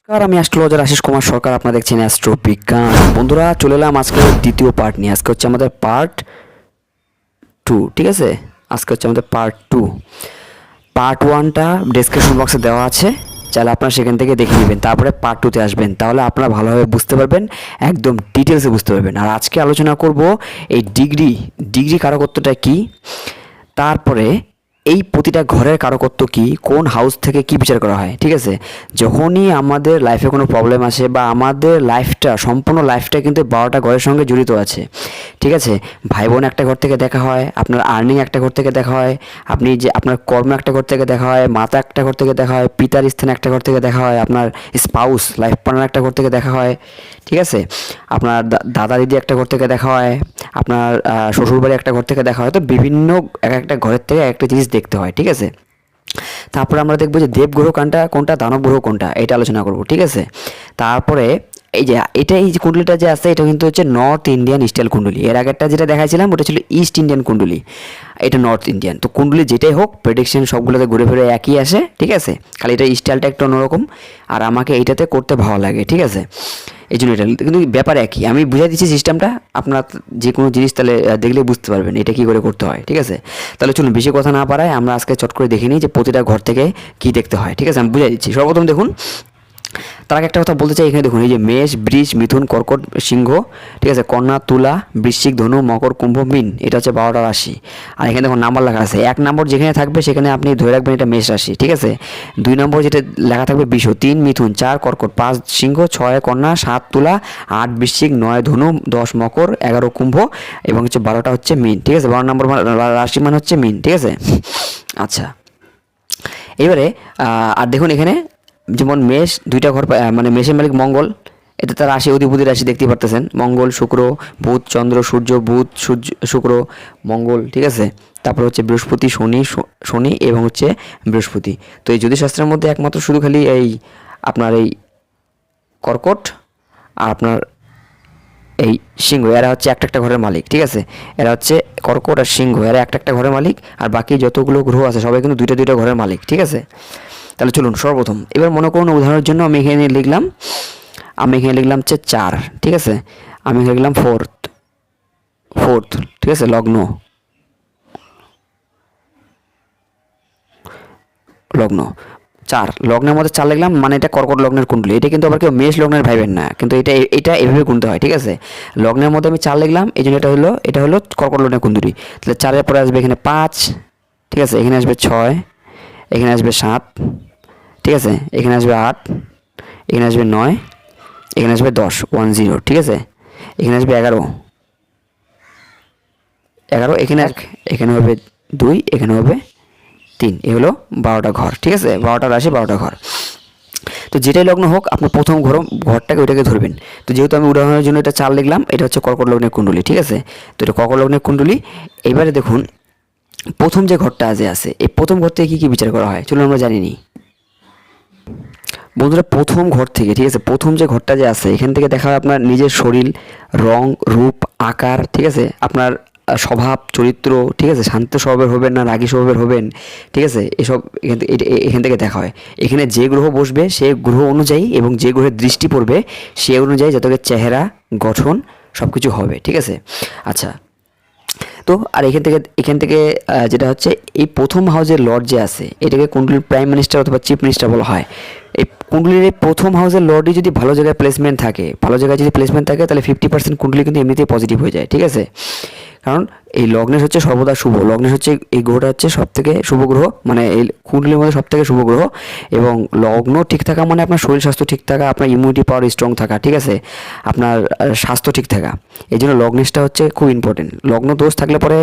আর আমি অ্যাস্ট্রোলজার আশিস কুমার সরকার, আপনারা দেখছেন অ্যাস্ট্রো বিজ্ঞান। বন্ধুরা, চলে এলাম আজকে দ্বিতীয় পার্ট নিয়ে। আজকে হচ্ছে আমাদের পার্ট 2, ঠিক আছে? আজকে হচ্ছে আমাদের পার্ট 2। পার্ট 1টা ডেসক্রিপশন বক্সে দেওয়া আছে, চাইলে আপনারা সেখান থেকে দেখে নেবেন, তারপরে পার্ট 2তে আসবেন, তাহলে আপনারা ভালোভাবে বুঝতে পারবেন, একদম ডিটেলসে বুঝতে পারবেন। আর আজকে আলোচনা করব এই ডিগ্রি কারকত্বটা কি, তারপরে এই প্রতিটা ঘরের কারকত্ব কি, কোন হাউস থেকে কি বিচার করা হয়, ঠিক আছে? যখনই আমাদের লাইফে কোনো প্রবলেম আসে বা আমাদের লাইফটা, সম্পূর্ণ লাইফটা কিন্তু 12টা ঘরের সঙ্গে জড়িত আছে, ঠিক আছে? ভাই বোন একটা ঘর থেকে দেখা হয়, আপনার আর্নিং একটা ঘর থেকে দেখা হয়, আপনি যে আপনার কর্ম একটা ঘর থেকে দেখা হয়, মাতা একটা ঘর থেকে দেখা হয়, পিতার স্থান একটা ঘর থেকে দেখা হয়, আপনার স্পাউস লাইফ পার্টনার একটা ঘর থেকে দেখা হয়, ঠিক আছে? আপনার দাদা দিদি একটা ঘর থেকে দেখা হয়, আপনার শ্বশুরবাড়ি একটা ঘর থেকে দেখা হয়। তো বিভিন্ন একটা ঘরের থেকে একটা জিনিস দেখতে হয়, ঠিক আছে? তারপরে আমরা দেখবো যে দেবগ্রহ কোনটা দানব গ্রহ কোনটা, এটা আলোচনা করব, ঠিক আছে? তারপরে এই যে কুণ্ডলিটা যে আছে, এটা কিন্তু হচ্ছে নর্থ ইন্ডিয়ান স্টাইল কুণ্ডলি। এর আগেরটা যেটা দেখাইছিলাম ওটা ছিল ইস্ট ইন্ডিয়ান কুণ্ডলি, এটা নর্থ ইন্ডিয়ান। তো কুণ্ডলি যেটাই হোক, প্রেডিকশন সবগুলোতে ঘুরে ফিরে একই আসে, ঠিক আছে? খালি এটা স্টাইলটা একটু অন্যরকম, আর আমাকে এইটাতে করতে ভালো লাগে, ঠিক আছে? এই জন্য এটা কিন্তু ব্যাপার একই। আমি বুঝাই দিচ্ছি সিস্টেমটা, আপনার যে কোনো জিনিস তাহলে দেখলে বুঝতে পারবেন এটা কী করে করতে হয়, ঠিক আছে? তাহলে চলুন বেশি কথা না পারায় আমরা আজকে চট করে দেখে নিই যে প্রতিটা ঘর থেকে কী দেখতে হয়, ঠিক আছে? আমি বুঝাই দিচ্ছি। সর্বপ্রথম দেখুন, তার আগে একটা কথা বলতে চাই, এখানে দেখুন এই যে মেষ, বৃষ, মিথুন, কর্কট, সিংহ, ঠিক আছে? কন্যা, তুলা, বৃশ্চিক, ধনু, মকর, কুম্ভ, মীন, এটা হচ্ছে 12টা রাশি। আর এখানে দেখুন নাম্বার লেখা আছে, 1 নম্বর যেখানে থাকবে সেখানে আপনি ধরে রাখবেন এটা মেষ রাশি, ঠিক আছে? 2 নম্বর যেটা লেখা থাকবে বৃষ, 3 মিথুন, 4 কর্কট, 5 সিংহ, 6 কন্যা, 7 তুলা, 8 বৃশ্চিক, 9 ধনু, 10 মকর, 11 কুম্ভ এবং হচ্ছে 12টা হচ্ছে মীন, ঠিক আছে? 12 নম্বর রাশি মানে হচ্ছে মীন, ঠিক আছে? আচ্ছা, এবারে আর দেখুন এখানে যেমন মেষ 2টা ঘর, মানে মেষের মালিক মঙ্গল, এটা তার রাশি, অধিপতি রাশি দেখতে পারতেছেন, মঙ্গল, শুক্র, বুধ, চন্দ্র, সূর্য, বুধ, শুক্র, মঙ্গল, ঠিক আছে? তারপর হচ্ছে বৃহস্পতি, শনি এবং হচ্ছে বৃহস্পতি। তো এই জ্যোতিষশাস্ত্রের মধ্যে একমাত্র শুধু খালি এই আপনার এই কর্কট আর আপনার এই সিংহ, এরা হচ্ছে একটা ঘরের মালিক, ঠিক আছে? এরা হচ্ছে কর্কট আর সিংহ, এরা একটা ঘরের মালিক, আর বাকি যতগুলো গ্রহ আছে সবাই কিন্তু দুইটা ঘরের মালিক, ঠিক আছে? তাহলে চলুন সর্বপ্রথম এবার মনে করুন উদাহরণের জন্য আমি এখানে লিখলাম হচ্ছে 4, ঠিক আছে? আমি এখানে লিখলাম ফোর্থ, ঠিক আছে? লগ্ন 4, লগ্নের মধ্যে 4 লিখলাম, মানে এটা কর্কট লগ্নের কুণ্ডলী। এটা কিন্তু আবার কেউ মেষ লগ্নের ভাইবেন না, কিন্তু এটা এভাবে গুনতে হয়, ঠিক আছে? লগ্নের মধ্যে আমি 4 লিখলাম, এই জন্য এটা হলো কর্কট লগ্নের কুণ্ডলী। তাহলে 4-এর পরে আসবে এখানে 5, ঠিক আছে? এখানে আসবে 6, এখানে আসবে 7, ঠিক আছে? এখানে আসবে 8, এখানে আসবে 9, এখানে আসবে 10, 10, ঠিক আছে? এখানে আসবে 11, এখানে এখানে হবে 2, এখানে হবে 3, এ হলো 12টা ঘর, ঠিক আছে? 12টা রাশি, 12টা ঘর। তো যেটাই লগ্ন হোক, আপনার প্রথম ঘরটাকে ওইটাকে ধরবেন। তো যেহেতু আমি উদাহরণের জন্য এটা 4 লিখলাম, এটা হচ্ছে কর্কট লগ্নের কুণ্ডলী, ঠিক আছে? তো এটা কর্কট লগ্নের কুণ্ডলী। এবারে দেখুন প্রথম যে ঘরটা আছে, এই প্রথম ঘর থেকে কী বিচার করা হয় চলুন আমরা জানি নি। বন্ধুরা, প্রথম ঘর থেকে, ঠিক আছে? প্রথম যে ঘরটা যে আছে, এখান থেকে দেখা হয় আপনার নিজের শরীর, রং, রূপ, আকার, ঠিক আছে? আপনার স্বভাব, চরিত্র, ঠিক আছে? শান্ত স্বভাবের হবেন না রাগী স্বভাবের হবেন, ঠিক আছে? এসব এখান থেকে দেখা হয়। এখানে যে গ্রহ বসবে সেই গ্রহ অনুযায়ী এবং যে গ্রহের দৃষ্টি পড়বে সে অনুযায়ী জাতকের চেহারা, গঠন সব কিছু হবে, ঠিক আছে? আচ্ছা, তো আর এখান থেকে যেটা হচ্ছে এই প্রথম হাউসের লর্ড যে আছে, এটাকে কুণ্ডলীর প্রাইম মিনিস্টার অথবা চিফ মিনিস্টার বলা হয়। এই কুণ্ডলীর এই প্রথম হাউসের লর্ডই যদি ভালো জায়গায় প্লেসমেন্ট থাকে, তাহলে 50% কুণ্ডলী কিন্তু এমনিতেই পজিটিভ হয়ে যায়, ঠিক আছে? কারণ এই লগ্নেশ হচ্ছে সর্বদা শুভ, লগ্নেশ হচ্ছে এই গ্রহটা হচ্ছে সবথেকে শুভ গ্রহ, মানে এই কুণ্ডলীর মধ্যে সবথেকে শুভ গ্রহ। এবং লগ্ন ঠিক থাকা মানে আপনার শরীর স্বাস্থ্য ঠিক থাকা, আপনার ইমিউনিটি পাওয়ার স্ট্রং থাকা, ঠিক আছে? আপনার স্বাস্থ্য ঠিক থাকা, এই জন্য লগ্নেশটা হচ্ছে খুব ইম্পর্টেন্ট। লগ্ন দোষ থাকলে পরে,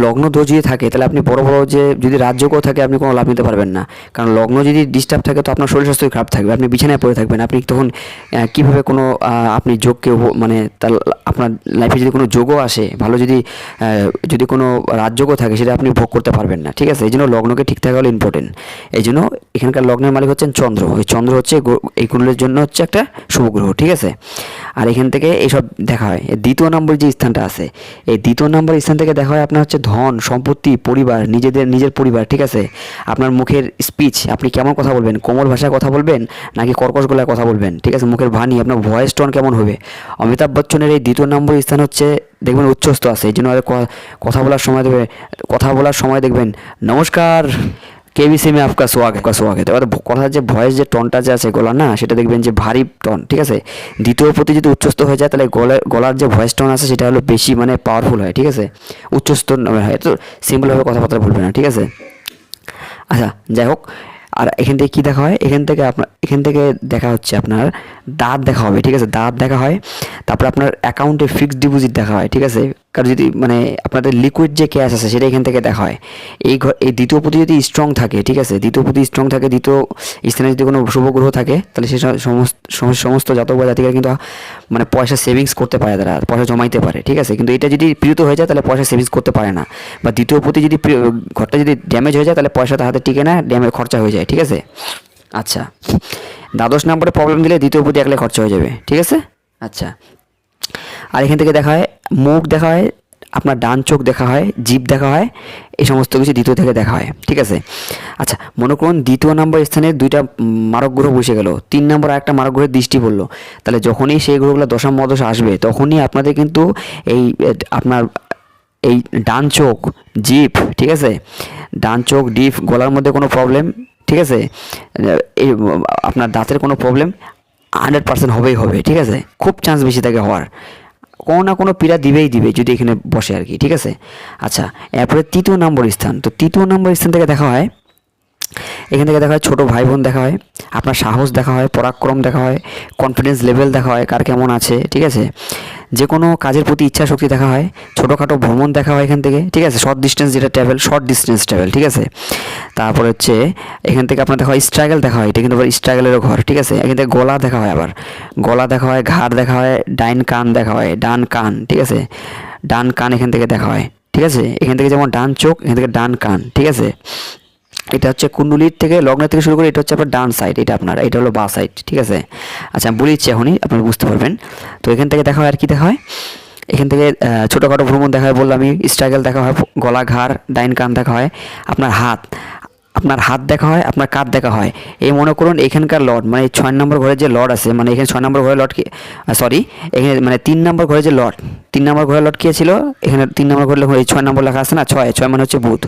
লগ্ন দোষ যদি থাকে তাহলে আপনি বড় যে যদি রাজযোগও থাকে আপনি কোনো লাভ নিতে পারবেন না। কারণ লগ্ন যদি ডিস্টার্ব থাকে তো আপনার শরীর স্বাস্থ্য খারাপ থাকবে, আপনি বিছানায় পড়ে থাকবেন। আপনি তখন কীভাবে কোনো আপনি যোগকে, মানে তার আপনার লাইফে যদি কোনো যোগও আসে, ভালো যদি কোনো রাজযোগও থাকে সেটা আপনি ভোগ করতে পারবেন না, ঠিক আছে? এই জন্য লগ্নকে ঠিক থাকা হলো ইম্পর্টেন্ট। এই জন্য এখানকার লগ্নের মালিক হচ্ছেন চন্দ্র। ওই চন্দ্র হচ্ছে এই কুণ্ডলীর জন্য হচ্ছে একটা শুভ গ্রহ, ঠিক আছে? আর এখান থেকে এইসব দেখা হয়। দ্বিতীয় নম্বর যে স্থানটা আছে, এই দ্বিতীয় নম্বর স্থান থেকে দেখা হয় আপনার হচ্ছে ধন সম্পত্তি পরিবার নিজের পরিবার, ঠিক আছে। আপনার মুখের স্পিচ, আপনি কেমন কথা বলবেন, কোমল ভাষায় কথা বলবেন নাকি কর্কশ গলায় কথা বলবেন, ঠিক আছে। মুখের বাণী, আপনার ভয়েস টোন কেমন হবে। অমিতাভ বচ্চনের এই দ্বিতীয় নম্বর স্থান হচ্ছে দেখবেন উচ্চস্থ আছে, এই জন্য কথা বলার সময় দেখবেন নমস্কার কেবিসি মে আপকা সোয়াগত। এবার কথার যে ভয়েস যে টনটা যে আছে গলা না, সেটা দেখবেন যে ভারী টন, ঠিক আছে। দ্বিতীয় প্রতি যদি উচ্চস্থ হয়ে যায় তাহলে গলার যে ভয়েস টন আছে সেটা হলো বেশি মানে পাওয়ারফুল হয়, ঠিক আছে। উচ্চস্থ হয় তো সিম্পলভাবে কথাবার্তা বলবে না, ঠিক আছে। আচ্ছা যাই হোক, আর এখান থেকে কী দেখা হয়, এখান থেকে দেখা হচ্ছে আপনার দাঁত দেখা হবে, ঠিক আছে। দাঁত দেখা হয়, তারপর আপনার অ্যাকাউন্টে ফিক্সড ডিপোজিট দেখা হয়, ঠিক আছে। কারণ যদি মানে আপনাদের লিকুইড যে ক্যাশ আছে সেটা এখান থেকে দেখা হয়। এই দ্বিতীয় প্রতি যদি স্ট্রং থাকে, ঠিক আছে, দ্বিতীয় প্রতি স্ট্রং থাকে, দ্বিতীয় স্থানে যদি কোনো শুভ গ্রহ থাকে তাহলে সে সমস্ত জাতক বা জাতিকারা কিন্তু মানে পয়সা সেভিংস করতে পারে, তারা পয়সা জমাইতে পারে, ঠিক আছে। কিন্তু এটা যদি প্রিয়ত হয়ে যায় তাহলে পয়সা সেভিংস করতে পারে না, বা দ্বিতীয় প্রতি যদি ঘরটা যদি ড্যামেজ হয়ে যায় তাহলে পয়সা তার হাতে টিকে না, খরচা হয়ে যায়, ঠিক আছে। আচ্ছা, দ্বাদশ নম্বরে প্রবলেম দিলে দ্বিতীয় প্রতি একলে খরচা হয়ে যাবে, ঠিক আছে। আচ্ছা, আর এখান থেকে দেখা হয় মুখ দেখা হয়, আপনার ডান চোখ দেখা হয়, জিভ দেখা হয়, এই সমস্ত কিছু দ্বিতীয় থেকে দেখা হয়, ঠিক আছে। আচ্ছা, মনে করুন দ্বিতীয় নম্বর স্থানে দুইটা মারক গ্রহ বসে গেল, 3 নম্বর আর একটা মারক গ্রহের দৃষ্টি পড়লো, তাহলে যখনই সেই গ্রহগুলো দশা মহাদশা আসবে তখনই আপনাদের কিন্তু আপনার এই ডান চোখ জিভ, ঠিক আছে, ডান চোখ জিভ গলার মধ্যে কোনো প্রবলেম, ঠিক আছে, এই আপনার দাঁতের কোনো প্রবলেম 100% হবেই হবে, ঠিক আছে। খুব চান্স বেশি থাকে হওয়ার, কোনো না কোনো পীড়া দিবেই দিবে যদি এখানে বসে আর কি, ঠিক আছে। আচ্ছা, এরপরে তৃতীয় নম্বর স্থান, তো তৃতীয় নম্বর স্থান থেকে দেখা হয়, এখান থেকে দেখা হয় ছোটো ভাই বোন দেখা হয়, আপনার সাহস দেখা হয়, পরাক্রম দেখা হয়, কনফিডেন্স লেভেল দেখা হয় কার কেমন আছে, ঠিক আছে। যে কোনো কাজের প্রতি ইচ্ছা শক্তি দেখা হয়, ছোটোখাটো ভ্রমণ দেখা হয় এখান থেকে, ঠিক আছে। শর্ট ডিস্টেন্স ট্রাভেল, ঠিক আছে। তারপর হচ্ছে এখান থেকে আপনার দেখা হয় স্ট্রাগল দেখা হয়, এটা কিন্তু আবার স্ট্রাগলেরও ঘর, ঠিক আছে। এখান থেকে গলা দেখা হয়, আবার গলা দেখা হয়, ঘাড় দেখা হয়, ডান কান দেখা হয়, ডান কান, ঠিক আছে, ডান কান এখান থেকে দেখা হয়, ঠিক আছে। এখান থেকে যেমন ডান চোখ, এখান থেকে ডান কান, ঠিক আছে। এটা হচ্ছে কুণ্ডলীর থেকে লগ্ন থেকে শুরু করে এটা হচ্ছে আপনার ডান সাইড, এটা হলো বাঁ সাইড, ঠিক আছে। আচ্ছা, আমি বলিচ্ছি এখনই, আপনারা বুঝতে পারবেন। তো এখান থেকে দেখা হয় আর কি দেখা হয়, এখান থেকে ছোটোখাটো ভ্রমণ দেখা হয় বললাম আমি, স্ট্রাগল দেখা হয়, গলা ঘাড় ডাইন কান দেখা হয়, আপনার হাত দেখা হয়, আপনার কাঁধ দেখা হয়। এই মনে করুন এখানকার লর্ড মানে 6 নম্বর ঘরের যে লর্ড আছে, মানে এখানে 6 নম্বর ঘরের লর্ড কি সরি এখানে মানে 3 নম্বর ঘরের যে লর্ড, 3 নম্বর ঘরের লর্ড কে ছিল, এখানে 3 নম্বর ঘরের 6 নম্বর লেখা আছে না, 6 মানে হচ্ছে বুধ।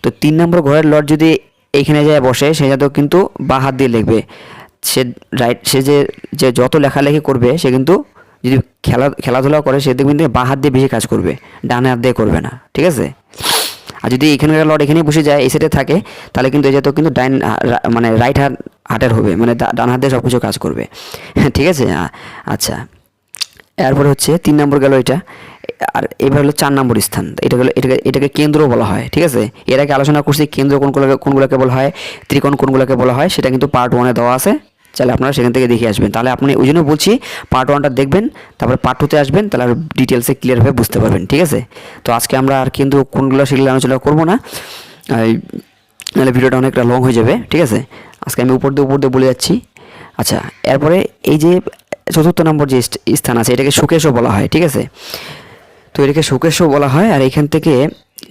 তো 3 নম্বর ঘরের লর্ড যদি এইখানে যায় বসে, সে যাতে কিন্তু বাঁ হাত দিয়ে লিখবে, সে যে যত লেখালেখি করবে সে কিন্তু যদি খেলাধুলা করে সে দেখবেন বাঁ হাত দিয়ে বেশি কাজ করবে, ডান হাত দিয়ে করবে না, ঠিক আছে। আর যদি এখানকার লর্ড এখানেই বসে যায় এই সাইডে থাকে তাহলে কিন্তু এই তো কিন্তু মানে রাইট হাতের হবে, মানে ডান হাত দিয়ে সব কিছু কাজ করবে, ঠিক আছে। আচ্ছা, এরপরে হচ্ছে 3 নম্বর গেল এটা, আর এবার হলো 4 নম্বর স্থান, এটাকে কেন্দ্র বলা হয়, ঠিক আছে। এর আগে আলোচনা করছি কেন্দ্র কোনগুলোকে বলা হয়, ত্রিকোণ কোনগুলোকে বলা হয়, সেটা কিন্তু পার্ট 1-এ দেওয়া আছে, তাহলে আপনারা সেখান থেকে দেখে আসবেন। তাহলে আপনি ওই জন্য বলছি পার্ট 1টা দেখবেন, তারপরে পার্ট 2-তে আসবেন, তাহলে আর ডিটেলসে ক্লিয়ারভাবে বুঝতে পারবেন, ঠিক আছে। তো আজকে আমরা আর কিন্তু কোনগুলো সেগুলো আলোচনা করবো না, নাহলে ভিডিওটা অনেকটা লং হয়ে যাবে, ঠিক আছে। আজকে আমি উপর দিয়ে বলে যাচ্ছি। আচ্ছা, এরপরে এই যে 4র্থ নম্বর যে স্থান আছে এটাকে সুকেশও বলা হয়, ঠিক আছে। তো এটাকে সুকেশও বলা হয়। আর এখান থেকে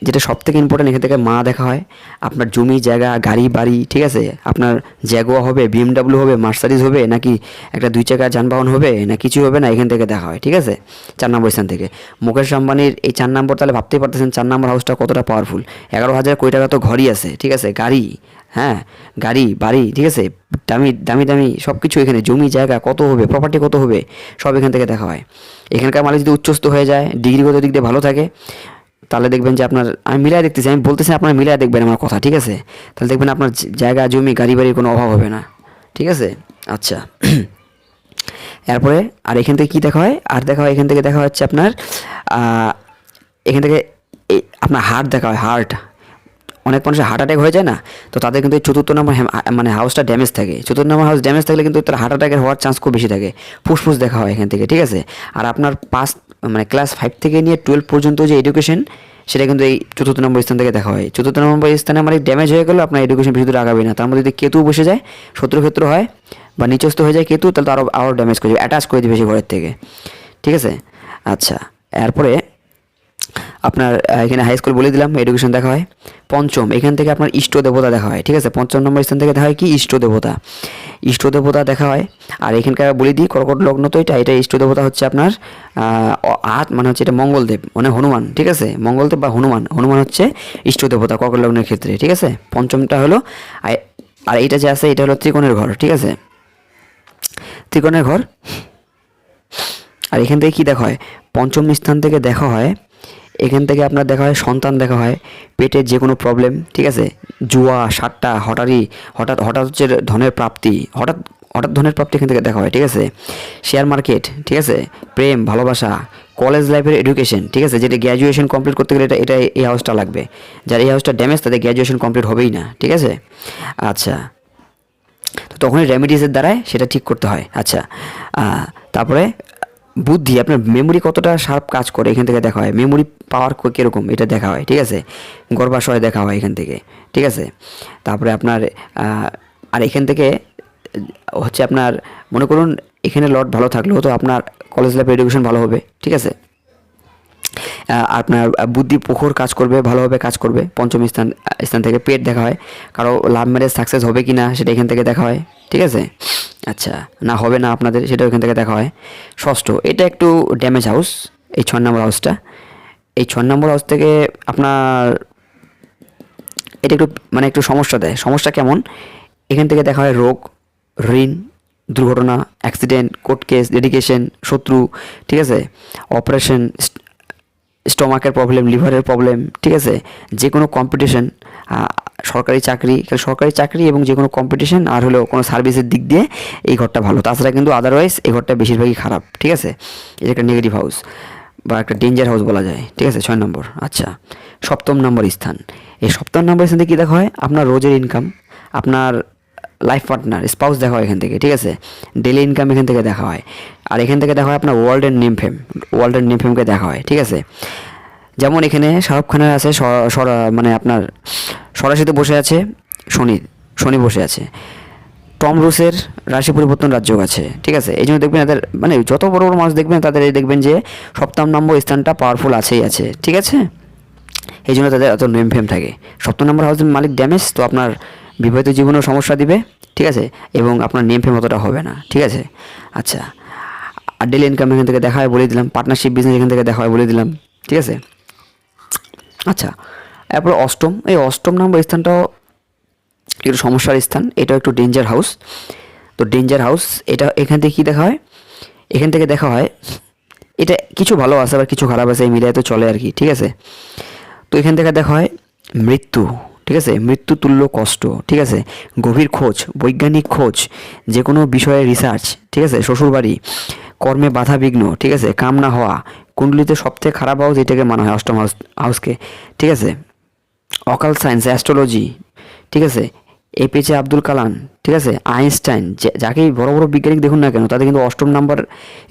যেটা সবথেকে ইম্পর্টেন্ট, এখান থেকে মা দেখা হয়, আপনার জমি জায়গা গাড়ি বাড়ি, ঠিক আছে, আপনার জ্যাগুয়ার হবে, BMW হবে, মার্সারিজ হবে, নাকি একটা 2 চাকার যানবাহন হবে, না কিছু হবে না, এখান থেকে দেখা হয়, ঠিক আছে। 4 নম্বর স্থান থেকে মুকেশ আম্বানির এই 4 নম্বর, তাহলে ভাবতেই পারতেছেন 4 নম্বর হাউসটা কতটা পাওয়ারফুল। 11,000 কোটি টাকা তো ঘরই আছে, ঠিক আছে, গাড়ি, হ্যাঁ গাড়ি বাড়ি, ঠিক আছে, দামি সব কিছু, এখানে জমি জায়গা কত হবে, প্রপার্টি কত হবে, সব এখান থেকে দেখা হয়। এখানকার মালিক যদি উচ্চস্থ হয়ে যায়, ডিগ্রিগত দিক দিয়ে ভালো থাকে, তাহলে দেখবেন যে আপনার, আমি মিলাই দেখতেছি, আমি বলতেছি আপনারা মিলাই দেখবেন আমার কথা, ঠিক আছে। তাহলে দেখবেন আপনার জায়গা জমি গাড়ি বাড়ির কোনো অভাব হবে না, ঠিক আছে। আচ্ছা, এরপরে আর এখান থেকে কী দেখা হয়, আর দেখা হয় এখান থেকে দেখা হচ্ছে আপনার এখান থেকে আপনার হার্ট দেখা হয়, হার্ট, অনেক মানুষের হার্ট অ্যাটাক হয়ে যায় না, তো তাদের কিন্তু 4র্থ নম্বর মানে হাউসটা ড্যামেজ থাকে। 4র্থ নম্বর হাউস ড্যামেজ থাকলে কিন্তু তার হার্ট অ্যাটাকের হওয়ার চান্স খুব বেশি থাকে। ফুসফুস দেখা হয় এখান থেকে, ঠিক আছে। আর আপনার মানে ক্লাস 5 থেকে নিয়ে 12 পর্যন্ত যে এডুকেশন, সেটা কিন্তু এই 4র্থ নম্বর স্থান থেকে দেখা হয়। 4র্থ নম্বর স্থানে আমার ড্যামেজ হয়ে গেলো, আপনার এডুকেশন বেশি দূর আগাবে না। তার মধ্যে যদি কেতু বসে যায়, শত্রুক্ষেত্র হয় বা নিচস্থ হয়ে যায় কেতু, তাহলে তো আরও ড্যামেজ করে দেবে, অ্যাটাচ করে দেবে বেশি ঘরের থেকে, ঠিক আছে। আচ্ছা, এরপরে আপনার এখানে হাই স্কুল বলে দিলাম, এডুকেশন দেখা হয়। পঞ্চম, এখান থেকে আপনার ইষ্ট দেবতা দেখা হয়, ঠিক আছে। পঞ্চম নম্বর স্থান থেকে দেখা হয় কি ইষ্ট দেবতা, ইষ্ট দেবতা দেখা হয়। আর এখানকার বলে দিই কর্কট লগ্ন তো এটা ইষ্ট দেবতা হচ্ছে আপনার মানে হচ্ছে এটা মঙ্গলদেব মানে হনুমান, ঠিক আছে। মঙ্গলদেব বা হনুমান, হনুমান হচ্ছে ইষ্ট দেবতা কর্কট লগ্নের ক্ষেত্রে, ঠিক আছে। পঞ্চমটা হলো আর এটা যে আছে এটা হলো ত্রিকোণের ঘর, ঠিক আছে, ত্রিকোণের ঘর। আর এখান থেকে কী দেখা হয়, পঞ্চম স্থান থেকে দেখা হয়, এখান থেকে আপনার দেখা হয় সন্তান দেখা হয়, পেটের যে কোনো প্রবলেম, ঠিক আছে, জুয়া সাট্টা হঠাৎ হঠাৎ হচ্ছে ধনের প্রাপ্তি, হঠাৎ হঠাৎ ধনের প্রাপ্তি এখান থেকে দেখা হয়, ঠিক আছে। শেয়ার মার্কেট, ঠিক আছে, প্রেম ভালোবাসা, কলেজ লাইফের এডুকেশন, ঠিক আছে, যেটা গ্র্যাজুয়েশন কমপ্লিট করতে গেলে এটা এই হাউসটা লাগবে। যার এই হাউসটা ড্যামেজ তাদের গ্র্যাজুয়েশন কমপ্লিট হবেই না, ঠিক আছে। আচ্ছা, তো তখনই রেমিডিসের দ্বারাই সেটা ঠিক করতে হয়। আচ্ছা, তারপরে বুদ্ধি, আপনার মেমোরি কতটা শার্প কাজ করে এখান থেকে দেখা হয়, মেমোরি পাওয়ার কীরকম এটা দেখা হয়, ঠিক আছে। গর্ভাশয় দেখা হয় এখান থেকে, ঠিক আছে। তারপরে আপনার আর এখান থেকে হচ্ছে আপনার মনে করুন এখানে লট ভালো থাকলেও তো আপনার কলেজ লাইফ এডুকেশন ভালো হবে, ঠিক আছে। আপনার বুদ্ধি প্রখর কাজ করবে, ভালোভাবে কাজ করবে। পঞ্চম স্থান থেকে পেট দেখা হয়, কারো লাভ ম্যারেজ সাকসেস হবে কি না সেটা এখান থেকে দেখা হয়, ঠিক আছে। আচ্ছা, না হবে না আপনাদের সেটাও এখান থেকে দেখা হয়। ষষ্ঠ, এটা একটু ড্যামেজ হাউস, এই 6 নম্বর হাউসটা, এই 6 নম্বর হাউস থেকে আপনার এটা একটু মানে একটু সমস্যা দেয়। সমস্যা কেমন, এখান থেকে দেখা হয় রোগ, ঋণ, দুর্ঘটনা, অ্যাক্সিডেন্ট, কোর্ট কেস, ডেডিকেশন, শত্রু, ঠিক আছে, অপারেশন, স্টমাকের প্রবলেম, লিভারের প্রবলেম, ঠিক আছে, যে কোনো কম্পিটিশন, সরকারি চাকরি এবং যে কোনো কম্পিটিশন আর হলো কোনো সার্ভিসের দিক দিয়ে এই ঘরটা ভালো। তাছাড়া কিন্তু আদারওয়াইজ এই ঘরটা বেশিরভাগই খারাপ, ঠিক আছে। এটা একটা নেগেটিভ হাউস বা একটা ডেঞ্জার হাউস বলা যায়, ঠিক আছে। 6 নম্বর। আচ্ছা, সপ্তম নম্বর স্থান, এই সপ্তম নম্বর স্থান থেকে কী দেখা হয়, আপনার রোজের ইনকাম, আপনার লাইফ পার্টনার স্পাউস দেখা হয় এখান থেকে, ঠিক আছে। ডেলি ইনকাম এখান থেকে দেখা হয়। আর এখান থেকে দেখা হয় আপনার ওয়ার্ল্ডের নেম ফেমকে দেখা হয়, ঠিক আছে। যেমন এখানে শাহরুখ খানের আছে মানে আপনার সরাসিতে বসে আছে শনি বসে আছে। টম রুসের রাশি পরিবর্তন রাজযোগ আছে, ঠিক আছে। এই জন্য দেখবেন এদের মানে যত বড় বড় মানুষ দেখবেন তাদের এই দেখবেন যে সপ্তম নম্বর স্থানটা পাওয়ারফুল আছেই আছে, ঠিক আছে। এই জন্য তাদের এত নেম ফেম থাকে। সপ্তম নম্বর হাউসের মালিক ড্যামেজ, তো আপনার বিবাহিত জীবনেও সমস্যা দিবে, ঠিক আছে, এবং আপনার নেম ফেম অতটা হবে না, ঠিক আছে। আচ্ছা, আর ডেলি ইনকাম এখান থেকে দেখা হয় বলে দিলাম, পার্টনারশিপ বিজনেস এখান থেকে দেখা হয় বলে দিলাম, ঠিক আছে। আচ্ছা, এরপর অষ্টম, এই অষ্টম নম্বর স্থানটাও একটু সমস্যার স্থান, এটাও একটু ডেঞ্জার হাউস। তো ডেঞ্জার হাউস এটা এখান থেকে কী দেখা হয়, এখান থেকে দেখা হয় এটা কিছু ভালো আছে আবার কিছু খারাপ আছে, এই মিলিয়ে তো চলে আর কি, ঠিক আছে। তো এখান থেকে দেখা হয় মৃত্যু, ঠিক আছে, মৃত্যু তুল্য কষ্ট, ঠিক আছে, গভীর খোঁজ, বৈজ্ঞানিক খোঁজ, যে কোনো বিষয়ে রিসার্চ, ঠিক আছে, শ্বশুরবাড়ি, কর্মে বাধা বিঘ্ন, ঠিক আছে, কাম না হওয়া। কুণ্ডলিতে সবথেকে খারাপ হাউস এটাকে মানা হয়, অষ্টম হাউসকে, ঠিক আছে। অকাল সায়েন্স, অ্যাস্ট্রোলজি, ঠিক আছে, এপিজে আব্দুল কালাম, ঠিক আছে, আইনস্টাইন, যাকেই বড় বড় বিজ্ঞানী দেখুন না কেন তাদের কিন্তু অষ্টম নম্বর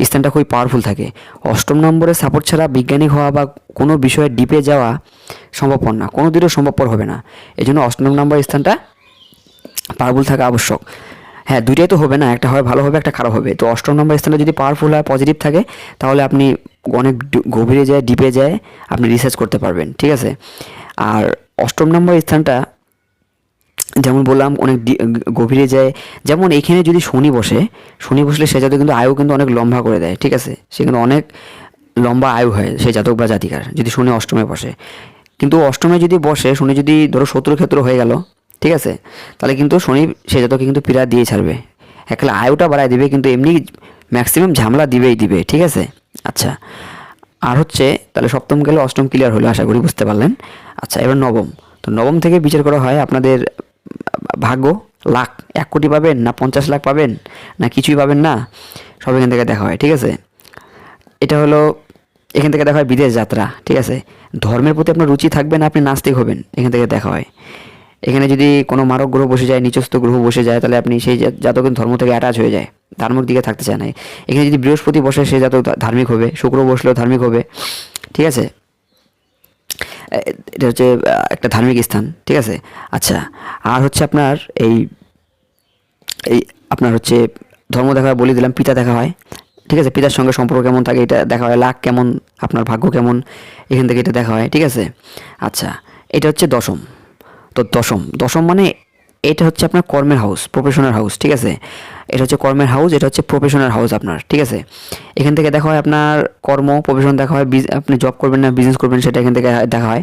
স্থানটা খুবই পাওয়ারফুল থাকে। অষ্টম নম্বরের সাপোর্ট ছাড়া বিজ্ঞানিক হওয়া বা কোনো বিষয়ে ডিপে যাওয়া সম্ভবপর না, কোনো দিনও সম্ভবপর হবে না। এই জন্য অষ্টম নম্বর স্থানটা পাওয়ারফুল থাকা আবশ্যক। হ্যাঁ, দুইটাই তো হবে না, একটা হয় ভালো হবে একটা খারাপ হবে। তো অষ্টম নম্বর স্থানটা যদি পাওয়ারফুল হয়, পজিটিভ থাকে, তাহলে আপনি অনেক গভীরে যায়, ডিপে যায় আপনি রিসার্চ করতে পারবেন, ঠিক আছে। আর অষ্টম নম্বর স্থানটা যেমন বললাম অনেক গভীরে যায়, যেমন এখানে যদি শনি বসলে সে জাতক কিন্তু আয়ু কিন্তু অনেক লম্বা করে দেয়, ঠিক আছে। সে কিন্তু অনেক লম্বা আয়ু হয় সেই জাতক বা জাতিকার যদি শনি অষ্টমে বসে। কিন্তু অষ্টমে যদি বসে শনি, যদি ধরো শত্রু ক্ষেত্র হয়ে গেল, ঠিক আছে, তাহলে কিন্তু শনি সে জাতককে কিন্তু পীড়া দিয়ে ছাড়বে, একলা আয়ুটা বাড়ায় দিবে, কিন্তু এমনি ম্যাক্সিমাম ঝামেলা দিবে, ঠিক আছে। আচ্ছা, আর হচ্ছে তাহলে সপ্তম গেলে অষ্টম ক্লিয়ার হলো, আশা করি বুঝতে পারলেন। আচ্ছা, এবার নবম। তো নবম থেকে বিচার করা হয় আপনাদের ভাগ্য, লাখ 1 কোটি পাবেন না 50 লাখ পাবেন না কিছুই পাবেন না, সব এখান থেকে দেখা হয়, ঠিক আছে। এটা হলো এখান থেকে দেখা হয় বিদেশ যাত্রা, ঠিক আছে। ধর্মের প্রতি আপনার রুচি থাকবে না, আপনি নাস্তিক হবেন, এখান থেকে দেখা হয়। এখানে যদি কোনো মারক গ্রহ বসে যায়, নিচস্থ গ্রহ বসে যায়, তাহলে আপনি সেই জাতক ধর্ম থেকে অ্যাটাচ হয়ে যায়, ধার্মিক দিকে থাকতে চায় না। এখানে যদি বৃহস্পতি বসে সেই জাতক ধার্মিক হবে, শুক্র বসলেও ধার্মিক হবে, ঠিক আছে। এটা হচ্ছে একটা ধার্মিক স্থান, ঠিক আছে। আচ্ছা, আর হচ্ছে আপনার এই আপনার হচ্ছে ধর্ম দেখা হয় বলে দিলাম, পিতা দেখা হয়, ঠিক আছে, পিতার সঙ্গে সম্পর্ক কেমন থাকে এটা দেখা হয়, লাক কেমন, আপনার ভাগ্য কেমন এখান থেকে এটা দেখা হয়, ঠিক আছে। আচ্ছা, এটা হচ্ছে দশম। তো দশম মানে এটা হচ্ছে আপনার কর্মের হাউস, প্রফেশনাল হাউস, ঠিক আছে। এটা হচ্ছে কর্মের হাউস, এটা হচ্ছে প্রফেশনাল হাউস আপনার, ঠিক আছে। এখান থেকে দেখা হয় আপনার কর্ম, প্রফেশন দেখা হয়, আপনি জব করবেন না বিজনেস করবেন সেটা এখান থেকে দেখা হয়।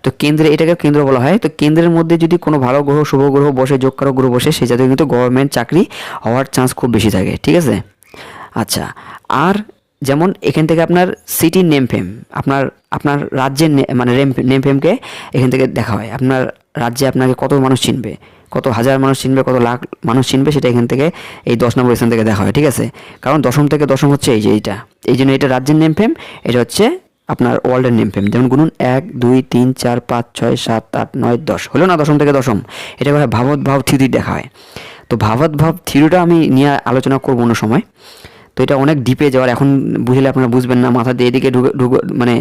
তো কেন্দ্রে, এটাকে কেন্দ্র বলা হয়। তো কেন্দ্রের মধ্যে যদি কোনো ভালো গ্রহ, শুভ গ্রহ বসে, যোগকারক গ্রহ বসে, সেই জাতীয় কিন্তু গভর্নমেন্ট চাকরি হওয়ার চান্স খুব বেশি থাকে, ঠিক আছে। আচ্ছা, আর যেমন এখান থেকে আপনার সিটির নেম ফেম, আপনার আপনার রাজ্যের মানে নেম ফেমকে এখান থেকে দেখা হয়। আপনার রাজ্যে আপনাকে কত মানুষ চিনবে, কত হাজার মানুষ চিনবে, কত লাখ মানুষ চিনবে, সেটা এখান থেকে এই 10 নম্বর স্থান থেকে দেখা হয়, ঠিক আছে। কারণ দশম থেকে দশম হচ্ছে এই যে এইটা, এই জন্য এটা রাজ্যের নেম ফেম, এটা হচ্ছে আপনার ওয়ার্ল্ডের নেম ফেম। যেমন গুনুন 1 2 3 4 5 6 7 8 9 10 হলো না, দশম থেকে দশম। এটা হয় ভাবত ভাব থিওরি দেখা হয়। তো ভাবত ভাব থিওরিটা আমি নিয়ে আলোচনা করবো অন্য সময়। তো এটা অনেক ডিপে যাওয়ার, এখন বুঝলে আপনারা বুঝবেন না, মাথা দিয়ে এদিকে ঢুকে মানে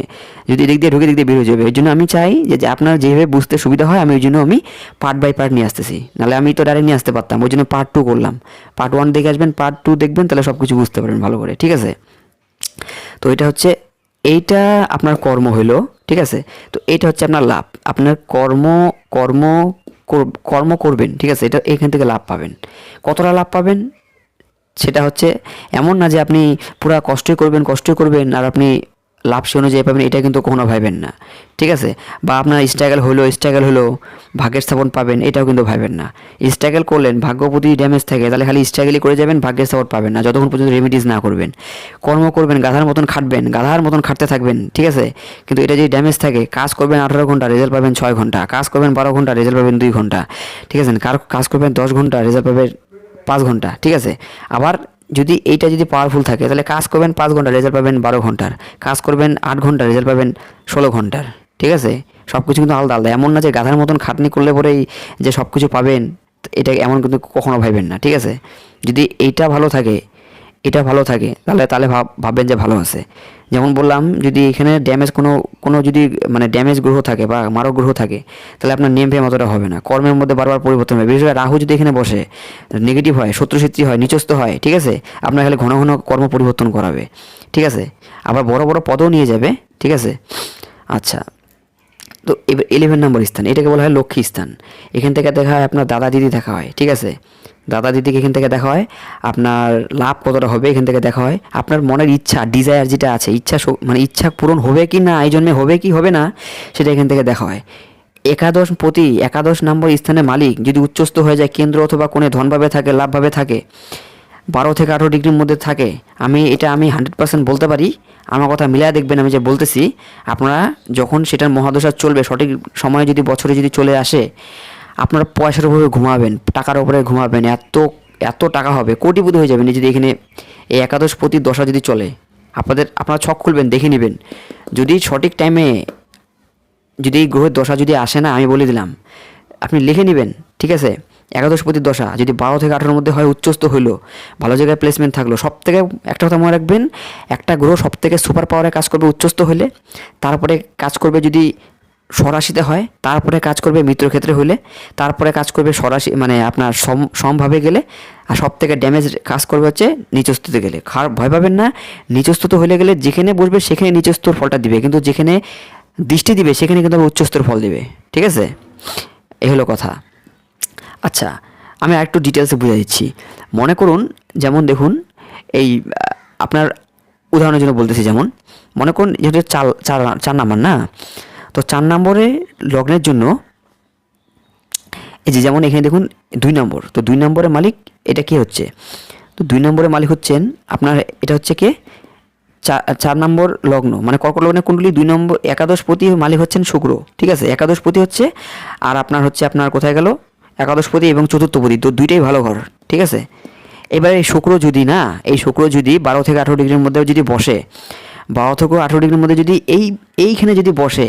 যদি এদিক দিয়ে ঢুকে দিক দিয়ে বের হয়ে যাবে। এই জন্য আমি চাই যে আপনার যেভাবে বুঝতে সুবিধা হয়, আমি ওই জন্য আমি পার্ট বাই পার্ট নিয়ে আসতেছি, নাহলে আমি তো ডাইরেক্ট নিয়ে আসতে পারতাম। ওই জন্য পার্ট 2 করলাম। পার্ট 1 দেখে আসবেন, পার্ট 2 দেখবেন, তাহলে সব কিছু বুঝতে পারবেন ভালো করে, ঠিক আছে। তো এটা হচ্ছে, এইটা আপনার কর্ম হইলো, ঠিক আছে। তো এটা হচ্ছে আপনার লাভ, আপনার কর্ম কর্ম করবেন, ঠিক আছে। এটা এখান থেকে লাভ পাবেন। কতটা লাভ পাবেন সেটা হচ্ছে এমন না যে আপনি পুরা কষ্টই করবেন আর আপনি লাভ সে অনুযায়ী পাবেন, এটা কিন্তু কখনো ভাবেন না, ঠিক আছে। বা আপনার স্ট্রাগল হলো ভাগ্যের স্থাপন পাবেন, এটাও কিন্তু ভাবেন না। স্ট্রাগল করলেন, ভাগ্য প্রতি ড্যামেজ থাকে, তাহলে খালি স্ট্রাগলই করে যাবেন, ভাগ্যের স্থাপন পাবেন না যতক্ষণ পর্যন্ত রেমিডিজ না করবেন। কর্ম করবেন, গাধার মতন খাটতে থাকবেন, ঠিক আছে। কিন্তু এটা যদি ড্যামেজ থাকে, কাজ করবেন 18 ঘন্টা, রেজাল্ট পাবেন 6 ঘন্টা, কাজ করবেন 12 ঘন্টা, রেজাল্ট পাবেন 2 ঘন্টা, ঠিক আছে। কাজ করবেন 10 ঘন্টা, রেজাল্ট পাবেন 5 ঘন্টা, ঠিক আছে। আবার যদি এইটা যদি পাওয়ারফুল থাকে, তাহলে কাজ করবেন 5 ঘন্টা, রেজাল্ট পাবেন 12 ঘন্টার, কাজ করবেন 8 ঘন্টা, রেজাল্ট পাবেন 16 ঘন্টার, ঠিক আছে। সব কিছু কিন্তু আলাদা আলাদা, এমন না যে গাধার মতন খাটনি করলে পরেই যে সব কিছু পাবেন, এটা এমন কিন্তু কখনো ভাবেন না, ঠিক আছে। যদি এইটা ভালো থাকে, এটা ভালো থাকে, তাহলে তাহলে ভাববেন যে ভালো আছে। যেমন বললাম, যদি এখানে ড্যামেজ কোনো যদি মানে ড্যামেজ গ্রহ থাকে বা মারক গ্রহ থাকে, তাহলে আপনার নেম ফেম অতটা হবে না, কর্মের মধ্যে বারবার পরিবর্তন হবে। বিশেষ করে রাহু যদি এখানে বসে নেগেটিভ হয়, শত্রুশিত্রী হয়, নিচস্থ হয়, ঠিক আছে, আপনার খালি ঘন ঘন কর্ম পরিবর্তন করাবে, ঠিক আছে। আবার বড় বড় পদও নিয়ে যাবে, ঠিক আছে। আচ্ছা, তো এবার 11 নম্বর স্থান, এটাকে বলা হয় লক্ষ্মী স্থান। এখান থেকে দেখা হয় আপনার দাদা দিদি দেখা হয়, ঠিক আছে। দাদা দিদিকে এখান থেকে দেখা হয়, আপনার লাভ কতটা হবে এখান থেকে দেখা হয়, আপনার মনের ইচ্ছা, ডিজায়ার যেটা আছে, মানে ইচ্ছা পূরণ হবে কি না, এই জন্যে হবে কি হবে না, সেটা এখান থেকে দেখা হয়। একাদশ নম্বর স্থানে মালিক যদি উচ্চস্থ হয়ে যায়, কেন্দ্র অথবা কোণে ধনভাবে থাকে, লাভভাবে থাকে, 12 থেকে 18 ডিগ্রির মধ্যে থাকে, আমি 100% বলতে পারি। আমার কথা মিলিয়ে দেখবেন, আমি যে বলতেছি, আপনারা যখন সেটার মহাদশা চলবে, সঠিক সময়ে যদি বছরে যদি চলে আসে, আপনারা পয়সার উপরে ঘুমাবেন, টাকার উপরে ঘুমাবেন, এত টাকা হবে, কোটিপতি হয়ে যাবেন যদি এখানে এই একাদশপতির দশা যদি চলে। আপনারা ছক খুলবেন, দেখে নেবেন, যদি সঠিক টাইমে যদি এই গ্রহের দশা যদি আসে না, আমি বলে দিলাম, আপনি লিখে নেবেন, ঠিক আছে। একাদশপতির দশা যদি 12 থেকে 18 মধ্যে হয়, উচ্চস্থ হইলো, ভালো জায়গায় প্লেসমেন্ট থাকলো, সব থেকে একটা কথা মনে রাখবেন, একটা গ্রহ সব থেকে সুপার পাওয়ারে কাজ করবে উচ্চস্থ হইলে, তারপরে কাজ করবে যদি স্বরাশিতে হয়, তারপরে কাজ করবে মিত্রক্ষেত্রে হইলে, তারপরে কাজ করবে স্বরাশি মানে আপনার সমভাবে গেলে, আর সব থেকে ড্যামেজ কাজ করবে হচ্ছে নিচস্থতে গেলে। ভয় পাবেন না, নিচস্থত হইলে গেলে যেখানে বসবে সেখানে নিচস্থর ফলটা দিবে, কিন্তু যেখানে দৃষ্টি দিবে সেখানে কিন্তু উচ্চস্তর ফল দিবে, ঠিক আছে। এই হলো কথা। আচ্ছা, আমি আরেকটু ডিটেলসে বুঝিয়ে দিচ্ছি। মনে করুন, যেমন দেখুন, এই আপনার উদাহরণের জন্য বলতেছি, যেমন মনে করুন যেহেতু চার নাম্বার না, তো 4 নম্বরে লগ্নের জন্য এই যে যেমন এখানে দেখুন 2 নম্বর, তো 2 নম্বরের মালিক এটা কি হচ্ছে, তো 2 নম্বরের মালিক হচ্ছেন আপনার, এটা হচ্ছে কে 4 নম্বর লগ্ন, মানে কর্কট লগ্নের কুণ্ডলী 2 নম্বর একাদশপতি মালিক হচ্ছেন শুক্র, ঠিক আছে। একাদশপতি হচ্ছে, আর আপনার হচ্ছে আপনার কোথায় গেল একাদশপতি এবং চতুর্থপতি, তো দুইটাই ভালো ঘর, ঠিক আছে। এবারে এই শুক্র যদি 12 থেকে 18 ডিগ্রির মধ্যে যদি বসে, 12 থেকে 18 ডিগ্রির মধ্যে যদি এইখানে যদি বসে,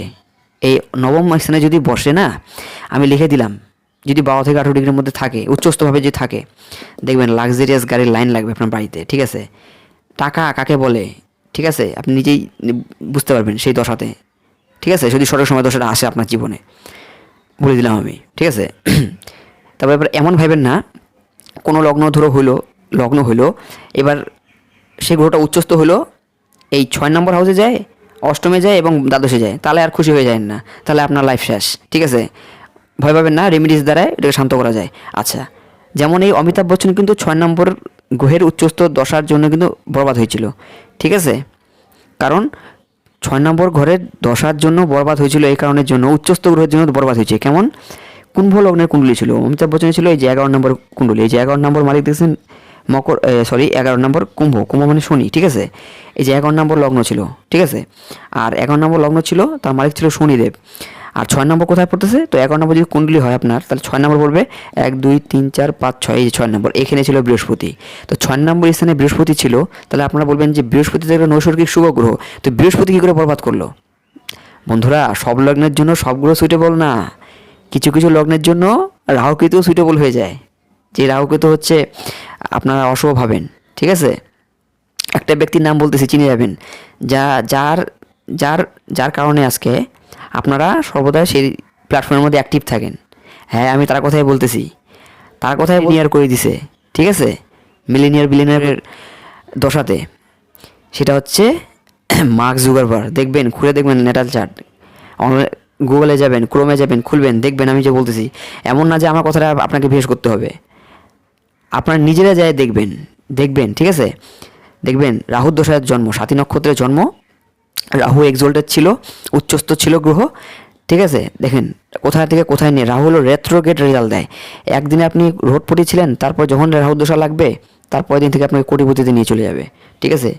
এই নবম স্থানে যদি বসে না, আমি লিখে দিলাম, যদি 12 থেকে 18 ডিগ্রির মধ্যে থাকে, উচ্চস্থভাবে যদি থাকে, দেখবেন লাক্সারিয়াস গাড়ির লাইন লাগবে আপনার বাড়িতে, ঠিক আছে। টাকা কাকে বলে, ঠিক আছে, আপনি নিজেই বুঝতে পারবেন সেই দশাতে, ঠিক আছে, যদি সঠিক সময় দশাটা আসে আপনার জীবনে, বলে দিলাম আমি, ঠিক আছে। তারপর এবার এমন ভাবেন না, কোনো লগ্ন হইলো, এবার সেই গ্রহটা উচ্চস্থ হলো এই 6 নম্বর হাউসে যায়, অষ্টমে যায় এবং দ্বাদশে যায়, তাহলে আর খুশি হয়ে যায় না, তাহলে আপনার লাইফ শেষ। ঠিক আছে, ভয় পাবেন না, রেমিডিস দ্বারাই এটাকে শান্ত করা যায়। আচ্ছা, যেমন এই অমিতাভ বচ্চন কিন্তু 6 নম্বর গ্রহের উচ্চস্থ দশার জন্য কিন্তু বরবাদ হয়েছিল। ঠিক আছে, কারণ 6 নম্বর ঘরের দশার জন্য বরবাদ হয়েছিল, এই কারণের জন্য উচ্চস্থ গ্রহের জন্য বরবাদ হয়েছে। কেমন? কুম্ভ লগ্নের কুণ্ডলী ছিল, অমিতাভ বচ্চনের ছিল এই যে 11 নম্বর কুণ্ডলী, এই যে 11 নম্বর মালিক দেখছেন মকর, 11 নম্বর কুম্ভ, কুম্ভ মানে শনি। ঠিক আছে, এই যে 11 নম্বর লগ্ন ছিল। ঠিক আছে, আর 11 নম্বর লগ্ন ছিল, তার মালিক ছিল শনিদেব। আর 6 নম্বর কোথায় পড়তেছে? তো 11 নম্বর যদি কুণ্ডলী হয় আপনার, তাহলে 6 নম্বর পড়বে 1 2 3 4 5 6, এই যে 6 নম্বর, এখানে ছিল বৃহস্পতি। তো 6 নম্বর স্থানে বৃহস্পতি ছিল, তাহলে আপনারা বলবেন যে বৃহস্পতি তো একটা নৈসর্গিক শুভ গ্রহ, তো বৃহস্পতি কী করে বরবাদ করলো? বন্ধুরা, সব লগ্নের জন্য সব গ্রহ সুইটেবল না, কিছু কিছু লগ্নের জন্য রাহুকেতুও সুইটেবল হয়ে যায়। যে রাহুকেতু হচ্ছে আপনারা অশুভ ভাবেন। ঠিক আছে, একটা ব্যক্তির নাম বলতেছি, চিনে যাবেন, যার যার যার কারণে আজকে আপনারা সর্বদা সেই প্ল্যাটফর্মের মধ্যে অ্যাক্টিভ থাকেন। হ্যাঁ, আমি তার কথাই বলতেছি, তার কথাই মিলিনিয়ার করে দিছে। ঠিক আছে, মিলিনিয়ার বিলিনিয়ারের দশাতে, সেটা হচ্ছে মার্ক জুকারবার্গ। দেখবেন, খুলে দেখবেন ন্যাটাল চার্ট, গুগলে যাবেন, ক্রোমে যাবেন, খুলবেন, দেখবেন আমি যে বলতেছি। এমন না যে আমার কথাটা আপনাকে বিশ্বাস করতে হবে, আপনারা নিজেরা যায় দেখবেন। ঠিক আছে, দেখবেন রাহুর দশায় জন্ম, 7 নক্ষত্রের জন্ম, রাহু এক্সোল্টেড ছিল, উচ্চস্থ ছিল গ্রহ। ঠিক আছে, দেখেন কোথায় থেকে কোথায় নিয়ে, রাহু হলো রেট্রোগেট রেজাল্ট দেয়। একদিনে আপনি রোডপটি ছিলেন, তারপর যখন রাহুর দশা লাগবে, তারপরের দিন থেকে আপনাকে কোটিপতিতে নিয়ে চলে যাবে। ঠিক আছে,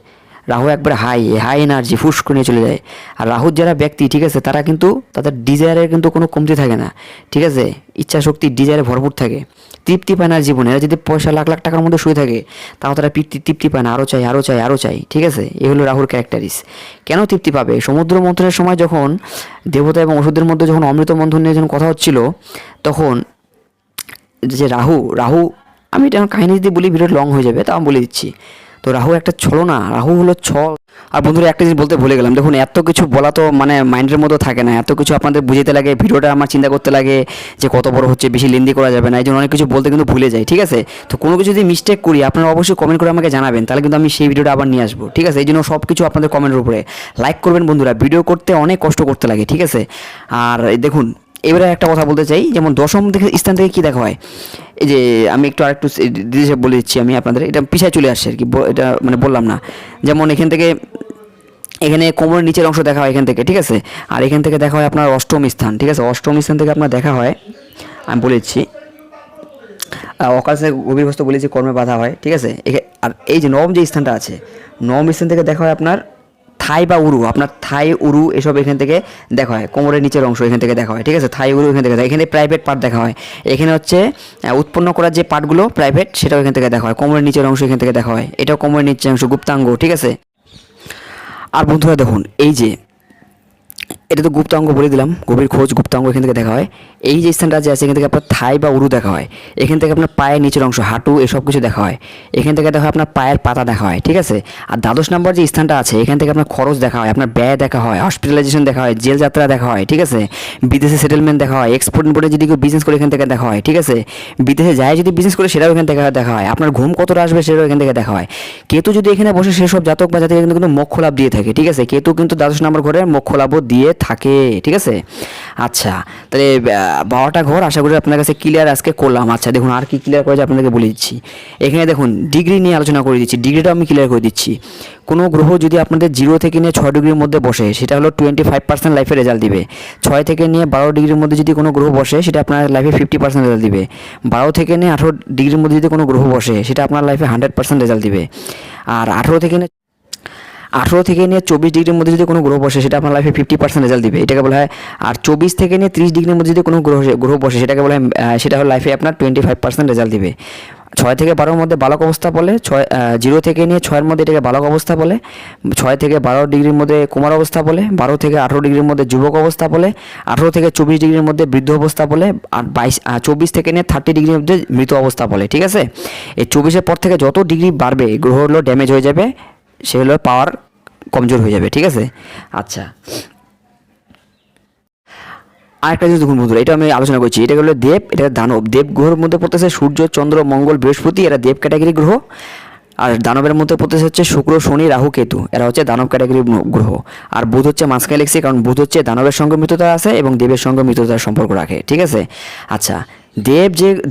রাহু একবার হাই এনার্জি ফুস করে নিয়ে চলে যায়। আর রাহুর যারা ব্যক্তি, ঠিক আছে, তারা কিন্তু তাদের ডিজায়ারের কিন্তু কোনো কমতি থাকে না। ঠিক আছে, ইচ্ছা শক্তি ডিজায়ারে ভরপুর থাকে, তৃপ্তি পায় না জীবনে। এরা যদি পয়সা লাখ লাখ টাকার মধ্যে শুয়ে থাকে, তাও তারা তৃপ্তি পায় না, আরও চাই। ঠিক আছে, এই হলো রাহুর ক্যারেক্টারিস। কেন তৃপ্তি পাবে? সমুদ্র মন্থনের সময় যখন দেবতা এবং ওষুধের মধ্যে যখন অমৃত মন্থন নিয়ে যখন কথা হচ্ছিল, তখন যে রাহু আমি এটা কাহিনী যদি বলি ভিডিও লং হয়ে যাবে, তা আমি বলে দিচ্ছি। তো রাহু একটা ছলনা, রাহু হলো ছল। আর বন্ধুরা, একটা জিনিস বলতে ভুলে গেলাম, দেখুন এত কিছু বলা তো মানে মাইন্ডের মধ্যে থাকে না, এত কিছু আপনাদের বুঝাতে লাগে, ভিডিওটা আমার চিন্তা করতে লাগে যে কত বড় হচ্ছে, বেশি লেন্দি করা যাবে না, এই জন্য অনেক কিছু বলতে কিন্তু ভুলে যাই। ঠিক আছে, তো কোনো কিছু যদি মিস্টেক করি, আপনারা অবশ্যই কমেন্ট করে আমাকে জানাবেন, তাহলে কিন্তু আমি সেই ভিডিওটা আবার নিয়ে আসবো। ঠিক আছে, এই জন্য সব কিছু আপনাদের কমেন্টের উপরে লাইক করবেন। বন্ধুরা, ভিডিও করতে অনেক কষ্ট করতে লাগে। ঠিক আছে, আর দেখুন এবারে একটা কথা বলতে চাই, যেমন দশম স্থান থেকে কী দেখা হয়, এই যে আমি আরেকটু ডিটেলসে বলে দিচ্ছি আমি আপনাদের, এটা পিছায় চলে আসছে আর কি, এটা মানে বললাম না। যেমন এখানে কোমরের নিচের অংশ দেখা হয় এখান থেকে। ঠিক আছে, আর এখান থেকে দেখা হয় আপনার অষ্টম স্থান। ঠিক আছে, অষ্টম স্থান থেকে আপনার দেখা হয়, আমি বলে দিচ্ছি, অকাশে গভীর হস্ত বলেছি, কর্মে বাধা হয়। ঠিক আছে, আর এই যে নবম যে স্থানটা আছে, নবম স্থান থেকে দেখা হয় আপনার থাই বা উরু, আপনার থাই উরু এসব এখান থেকে দেখা হয়, কোমরের নিচের অংশ এখান থেকে দেখা হয়। ঠিক আছে, থাই উরু এখান থেকে দেখা হয়, এখানে প্রাইভেট পার্ট দেখা হয়, এখানে হচ্ছে উৎপন্ন করার যে পার্টগুলো প্রাইভেট, সেটাও এখান থেকে দেখা হয়, কোমরের নিচের অংশ এখান থেকে দেখা হয়, এটাও কোমরের নিচের অংশ, গুপ্তাঙ্গ। ঠিক আছে, আর বন্ধুরা দেখুন, এই যে এটা তো গুপ্তাঙ্গ বলে দিলাম, গভীর খোঁজ গুপ্তাঙ্গ এখান থেকে দেখা হয়। এই যে স্থানটা যে আছে, এখান থেকে আপনার থাই বা উরু দেখা হয়, এখান থেকে আপনার পায়ের নিচের অংশ, হাঁটু এসব কিছু দেখা হয়, এখান থেকে দেখা হয় আপনার পায়ের পাতা দেখা হয়। ঠিক আছে, আর দ্বাদশ নম্বর যে স্থানটা আছে, এখান থেকে আপনার খরচ দেখা হয়, আপনার ব্যয় দেখা হয়, হসপিটালাইজেশন দেখা হয়, জেল যাত্রা দেখা হয়। ঠিক আছে, বিদেশে সেটেলমেন্ট দেখা হয়, এক্সপোর্ট ইম্পোর্টে যদি কেউ বিজনেস করে এখান থেকে দেখা হয়। ঠিক আছে, বিদেশে যায় যদি বিজনেস করে, সেটাও এখান থেকে দেখা হয়, আপনার ঘুম কতটা আসবে সেটাও এখান থেকে দেখা হয়। কেতু যদি এখানে বসে, সেসব জাতক বা জাতিকে কিন্তু মোক্ষ লাভ দিয়ে থাকে। ঠিক আছে, কেতু কিন্তু দ্বাদশ নম্বর ঘরে মোক্ষ লাভও দিয়ে থাকে। ঠিক আছে, আচ্ছা, তাহলে 12টা ঘর আশা করি আপনার কাছে ক্লিয়ার আজকে করলাম। আচ্ছা দেখুন, আর কি ক্লিয়ার করেছে আপনাদেরকে বলে দিচ্ছি। এখানে দেখুন ডিগ্রি নিয়ে আলোচনা করে দিচ্ছি, ডিগ্রিটাও আমি ক্লিয়ার করে দিচ্ছি। কোনো গ্রহ যদি আপনাদের 0 থেকে নিয়ে 6 ডিগ্রির মধ্যে বসে, সেটা হলো 25% লাইফে রেজাল্ট দিবে। 6 থেকে নিয়ে 12 ডিগ্রির মধ্যে যদি কোনো গ্রহ বসে, সেটা আপনার লাইফে 50% রেজাল্ট দিবে। 12 থেকে নিয়ে 18 ডিগ্রির মধ্যে যদি কোনো গ্রহ বসে, সেটা আপনার লাইফে 100% রেজাল্ট দিবে। আর 18 থেকে নিয়ে 24 ডিগ্রির মধ্যে যদি কোনো গ্রহ বসে, সেটা আপনার লাইফে 50% রেজাল্ট দিবে, এটাকে বলা হয়। আর 24 থেকে নিয়ে 30 ডিগ্রির মধ্যে যদি কোনো গ্রহ বসে, সেটাকে বলা হয়, সেটা হলো লাইফে আপনার 25% রেজাল্ট দিবে। 6 থেকে 12 মধ্যে বালক অবস্থা বলে, 0 থেকে নিয়ে 6 মধ্যে এটাকে বালক অবস্থা বলে, 6 থেকে 12 ডিগ্রির মধ্যে কুমার অবস্থা বলে, 12 থেকে 18 ডিগ্রির মধ্যে যুবক অবস্থা বলে, 18 থেকে 24 ডিগ্রির মধ্যে বৃদ্ধ অবস্থা বলে, আর 24 থেকে নিয়ে 30 ডিগ্রির মধ্যে মৃত অবস্থা বলে। ঠিক আছে, এই 24-এর পর থেকে যত ডিগ্রি বাড়বে, গ্রহ হলো ড্যামেজ হয়ে যাবে, সে হলো পাওয়ার কমজোর হয়ে যাবে। ঠিক আছে, আচ্ছা, আরেকটা জিনিস দেখুন বন্ধুরা, এটা আমি আলোচনা করছি, এটা হলো দেব, এটা দানব। দেব গ্রহের মধ্যে পড়তেছে সূর্য, চন্দ্র, মঙ্গল, বৃহস্পতি, এরা দেব ক্যাটাগরি গ্রহ। আর দানবের মধ্যে পড়তেছে হচ্ছে শুক্র, শনি, রাহু, কেতু, এরা হচ্ছে দানব ক্যাটাগরির গ্রহ। আর বুধ হচ্ছে মাঝখানে লিখছি, কারণ বুধ হচ্ছে দানবের সঙ্গে মিত্রতা আছে এবং দেবের সঙ্গে মিত্রতার সম্পর্ক রাখে, ঠিক আছে। আচ্ছা,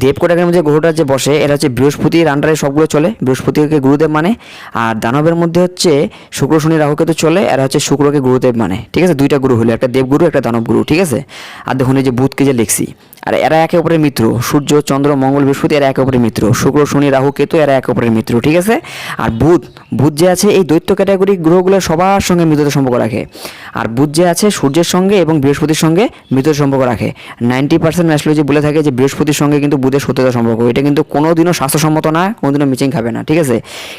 দেব কোটাকের মধ্যে গ্রহটা যে বসে, এটা হচ্ছে বৃহস্পতির আন্ডারে সবগুলো চলে, বৃহস্পতিকে গুরুদেব মানে। আর দানবের মধ্যে হচ্ছে শুক্র, শনি, রাহু, কেতু চলে, এরা হচ্ছে শুক্রকে গুরুদেব মানে, ঠিক আছে। দুইটা গুরু হলো, একটা দেবগুরু একটা দানব গুরু, ঠিক আছে। আর দেখুন এই যে বুধকে যে লিখছি, আর এরা একে অপরের মিত্র, সূর্য, চন্দ্র, মঙ্গল, বৃহস্পতি এরা একে অপরের মিত্র, শুক্র, শনি, রাহু, কেতু এরা একে অপরের মিত্র, ঠিক আছে। আর বুধ যে আছে এই দৈত্য ক্যাটাগরি গ্রহগুলো সবার সঙ্গে মিত্রতার সম্পর্ক রাখে। আর বুধ যে আছে সূর্যের সঙ্গে এবং বৃহস্পতির সঙ্গে মিত্রতার সম্পর্ক রাখে। 90% অ্যাস্ট্রোলজি বলে থাকে যে বৃহস্পতির সঙ্গে কিন্তু বুধের সত্যতার সম্পর্ক, এটা কিন্তু কোনোদিনও স্বাস্থ্যসম্মত না, কোনোদিনও মিচিং খাবে না, ঠিক আছে।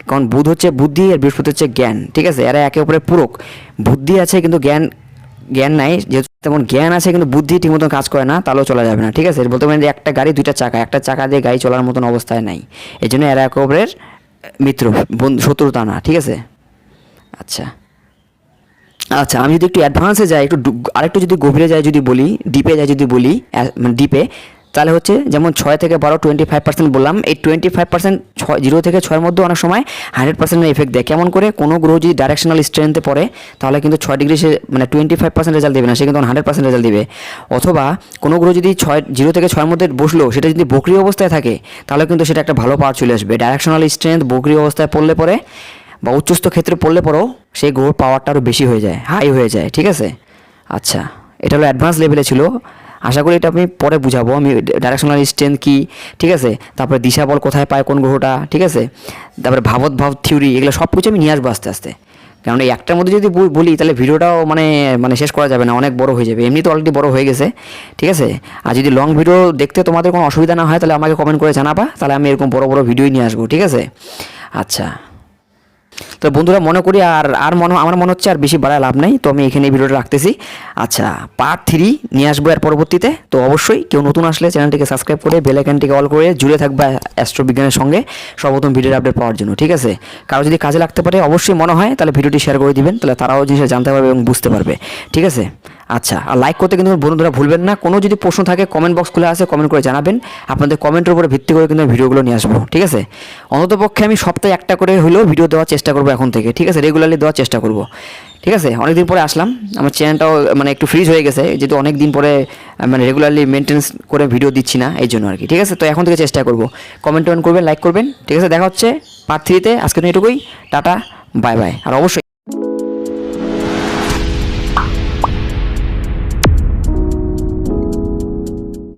কারণ বুধ হচ্ছে বুদ্ধি আর বৃহস্পতি হচ্ছে জ্ঞান, ঠিক আছে। এরা একে অপরের পূরক। বুদ্ধি আছে কিন্তু জ্ঞান নাই, যেহেতু তেমন জ্ঞান আছে কিন্তু বুদ্ধি ঠিক মতন কাজ করে না, তাহলেও চলা যাবে না, ঠিক আছে। বলতে পারেন যে একটা গাড়ি দুইটা চাকা, একটা চাকা দিয়ে গাড়ি চলার মতন অবস্থায় নাই, এই জন্য এরা একে অপরের মিত্র, শত্রুতা না, ঠিক আছে। আচ্ছা, আমি যদি একটু অ্যাডভান্সে যাই, আরেকটু যদি গভীরে যাই, যদি বলি ডিপে যাই, যদি বলি মানে ডিপে, তাহলে হচ্ছে যেমন 6 থেকে 12 25% বললাম, এই 25% 0 থেকে 6-এর মধ্যে অনেক সময় 100% এফেক্ট দেয়। কেমন করে? কোনো গ্রহ যদি ডাইরেকশনাল স্ট্রেন্থে পড়ে তাহলে কিন্তু 6 ডিগ্রি সে মানে 25% রেজাল্ট দেবে না, সে কিন্তু 100% রেজাল্ট দেবে। অথবা কোনো গ্রহ যদি 0 থেকে 6-এর মধ্যে বসলো, সেটা যদি বক্রী অবস্থায় থাকে তাহলে কিন্তু সেটা একটা ভালো পাওয়ার চলে আসবে। ডাইরেকশনাল স্ট্রেন্থ বক্রী অবস্থায় পড়লে পরে বা উচ্চস্থ ক্ষেত্রে পড়লে পরেও সেই গ্রহর পাওয়ারটা আরও বেশি হয়ে যায়, হাই হয়ে যায়, ঠিক আছে। আচ্ছা, এটা হলো অ্যাডভান্স লেভেলে ছিল। আশা করি এটা আমি পরে বুঝাবো আমি ডাইরেকশনাল স্ট্রেন্থ কী, ঠিক আছে। তারপরে দিশা বল কোথায় পায় কোন গ্রহটা, ঠিক আছে। তারপরে ভাব থিওরি, এগুলো সব কিছু আমি নিয়ে আসবো আস্তে আস্তে। কারণ এই একটার মধ্যে যদি বলি তাহলে ভিডিওটাও মানে শেষ করা যাবে না, অনেক বড় হয়ে যাবে, এমনি তো অলরেডি বড় হয়ে গেছে, ঠিক আছে। আর যদি লং ভিডিও দেখতে তোমাদের কোনো অসুবিধা না হয় তাহলে আমাকে কমেন্ট করে জানাবা, তাহলে আমি এরকম বড় বড় ভিডিওই নিয়ে আসবো, ঠিক আছে। আচ্ছা, তো বন্ধুরা মনে করি আমার মনে হচ্ছে আর বেশি বাড়ায় লাভ নেই, তো আমি এখানে এই ভিডিওটা রাখতেছি। আচ্ছা, পার্ট 3 নিয়ে আসবো এর পরবর্তীতে। তো অবশ্যই কেউ নতুন আসলে চ্যানেলটিকে সাবস্ক্রাইব করে বেল আইকনটিকে অল করে জুড়ে থাকবে অ্যাস্ট্রোবিজ্ঞানের সঙ্গে সর্বপ্রথম ভিডিওর আপডেট পাওয়ার জন্য, ঠিক আছে। কারো যদি কাজে লাগতে পারে অবশ্যই মনে হয় তাহলে ভিডিওটি শেয়ার করে দিবেন, তাহলে তারাও জিনিসটা জানতে পারবে এবং বুঝতে পারবে, ঠিক আছে। আচ্ছা, আর লাইক করতে কিন্তু বন্ধুরা ভুলবেন না। কোনো যদি প্রশ্ন থাকে কমেন্ট বক্স খুলে আছে, কমেন্ট করে জানাবেন। আপনাদের কমেন্টের উপরে ভিত্তি করে কিন্তু ভিডিওগুলো নিয়ে আসবো, ঠিক আছে। অন্ততপক্ষে আমি সপ্তাহে একটা করে হলেও ভিডিও দেওয়ার চেষ্টা করবো এখন থেকে, ঠিক আছে। রেগুলারলি দেওয়ার চেষ্টা করবো, ঠিক আছে। অনেকদিন পরে আসলাম, আমার চ্যানেলটাও একটু ফ্রিজ হয়ে গেছে, যেহেতু অনেক দিন পরে রেগুলারলি মেনটেন্স করে ভিডিও দিচ্ছি না, এই জন্য আর কি, ঠিক আছে। তো এখন থেকে চেষ্টা করবো, কমেন্ট করবেন, লাইক করবেন, ঠিক আছে। দেখা হচ্ছে পার্ট 3-তে। আজকে এটুকুই, টাটা, বাই বাই। আর অবশ্যই